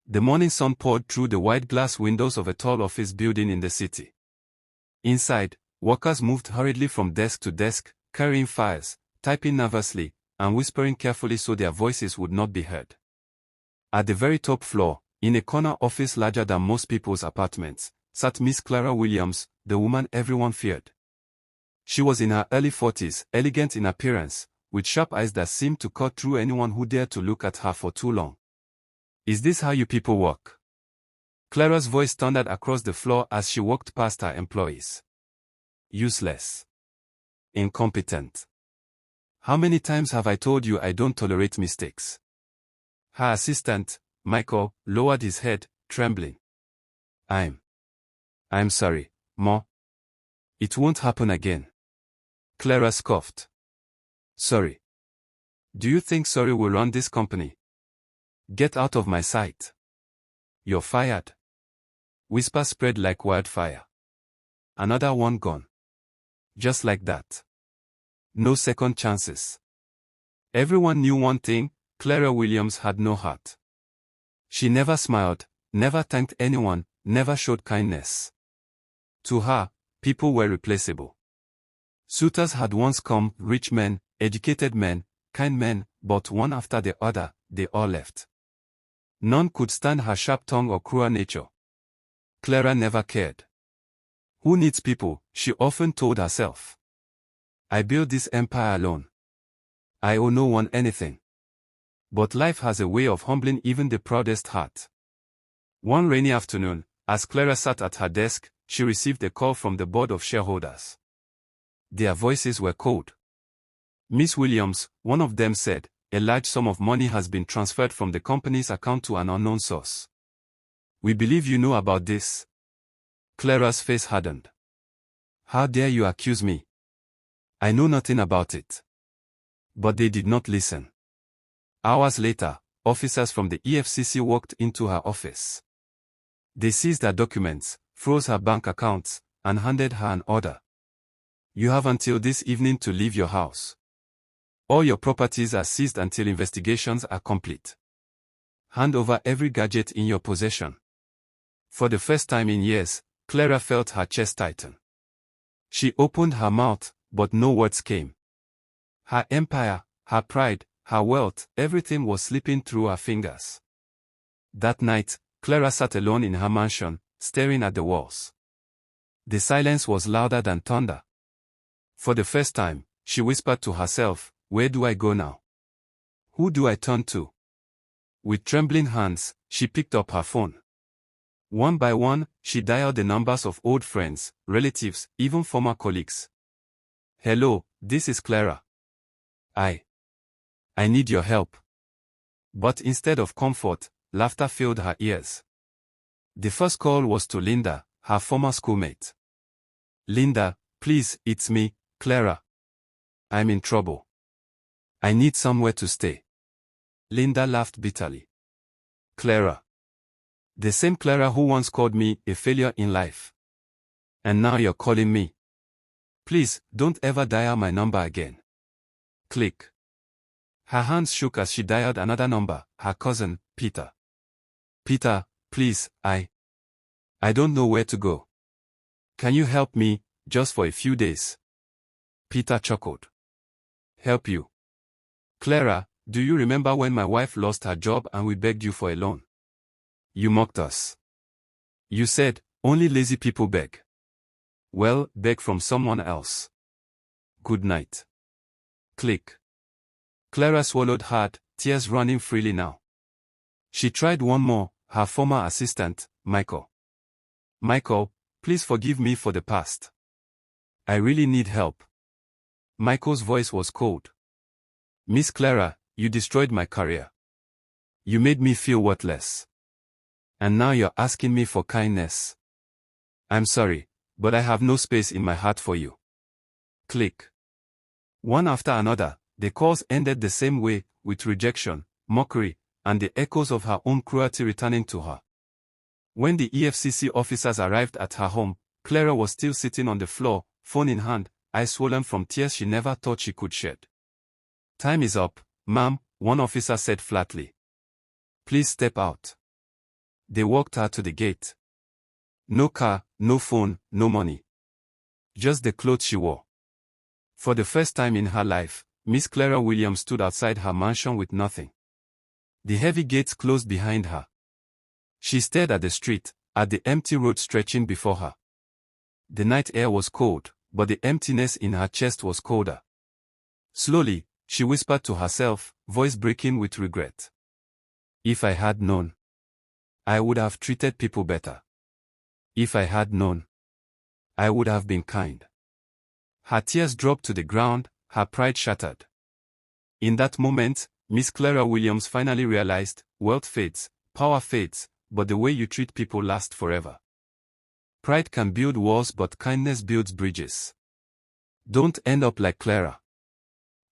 The morning sun poured through the wide glass windows of a tall office building in the city. Inside, workers moved hurriedly from desk to desk, carrying files, typing nervously, and whispering carefully so their voices would not be heard. At the very top floor, in a corner office larger than most people's apartments, sat Miss Clara Williams, the woman everyone feared. She was in her early 40s, elegant in appearance, with sharp eyes that seemed to cut through anyone who dared to look at her for too long. "Is this how you people work?" Clara's voice thundered across the floor as she walked past her employees. "Useless. Incompetent. How many times have I told you I don't tolerate mistakes?" Her assistant, Michael, lowered his head, trembling. I'm sorry, Ma. It won't happen again." Clara scoffed. "Sorry. Do you think sorry will run this company? Get out of my sight. You're fired." Whispers spread like wildfire. Another one gone. Just like that. No second chances. Everyone knew one thing: Clara Williams had no heart. She never smiled, never thanked anyone, never showed kindness. To her, people were replaceable. Suitors had once come, rich men, educated men, kind men, but one after the other, they all left. None could stand her sharp tongue or cruel nature. Clara never cared. "Who needs people?" she often told herself. "I built this empire alone. I owe no one anything." But life has a way of humbling even the proudest heart. One rainy afternoon, as Clara sat at her desk, she received a call from the board of shareholders. Their voices were cold. "Miss Williams," one of them said, "a large sum of money has been transferred from the company's account to an unknown source. We believe you know about this." Clara's face hardened. "How dare you accuse me? I know nothing about it." But they did not listen. Hours later, officers from the EFCC walked into her office. They seized her documents, froze her bank accounts, and handed her an order. "You have until this evening to leave your house. All your properties are seized until investigations are complete. Hand over every gadget in your possession." For the first time in years, Clara felt her chest tighten. She opened her mouth, but no words came. Her empire, her pride, her wealth, everything was slipping through her fingers. That night, Clara sat alone in her mansion, staring at the walls. The silence was louder than thunder. For the first time, she whispered to herself, "Where do I go now? Who do I turn to?" With trembling hands, she picked up her phone. One by one, she dialed the numbers of old friends, relatives, even former colleagues. "Hello, this is Clara. I need your help." But instead of comfort, laughter filled her ears. The first call was to Linda, her former schoolmate. "Linda, please, it's me, Clara. I'm in trouble. I need somewhere to stay." Linda laughed bitterly. "Clara. The same Clara who once called me a failure in life. And now you're calling me. Please, don't ever dial my number again." Click. Her hands shook as she dialed another number, her cousin, Peter. "Peter, please, I don't know where to go. Can you help me, just for a few days?" Peter chuckled. "Help you? Clara, do you remember when my wife lost her job and we begged you for a loan? You mocked us. You said, only lazy people beg. Well, beg from someone else. Good night." Click. Clara swallowed hard, tears running freely now. She tried one more, her former assistant, Michael. "Michael, please forgive me for the past. I really need help." Michael's voice was cold. "Miss Clara, you destroyed my career. You made me feel worthless. And now you're asking me for kindness. I'm sorry, but I have no space in my heart for you." Click. One after another, the calls ended the same way, with rejection, mockery, and the echoes of her own cruelty returning to her. When the EFCC officers arrived at her home, Clara was still sitting on the floor, phone in hand, eyes swollen from tears she never thought she could shed. "Time is up, ma'am," one officer said flatly. "Please step out." They walked her to the gate. No car, no phone, no money. Just the clothes she wore. For the first time in her life, Miss Clara Williams stood outside her mansion with nothing. The heavy gates closed behind her. She stared at the street, at the empty road stretching before her. The night air was cold, but the emptiness in her chest was colder. Slowly, she whispered to herself, voice breaking with regret. If I had known, I would have treated people better. If I had known, I would have been kind. Her tears dropped to the ground, her pride shattered. In that moment, Miss Clara Williams finally realized, wealth fades, power fades, but the way you treat people lasts forever. Pride can build walls, but kindness builds bridges. Don't end up like Clara.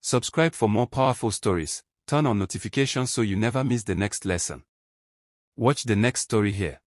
Subscribe for more powerful stories, turn on notifications so you never miss the next lesson. Watch the next story here.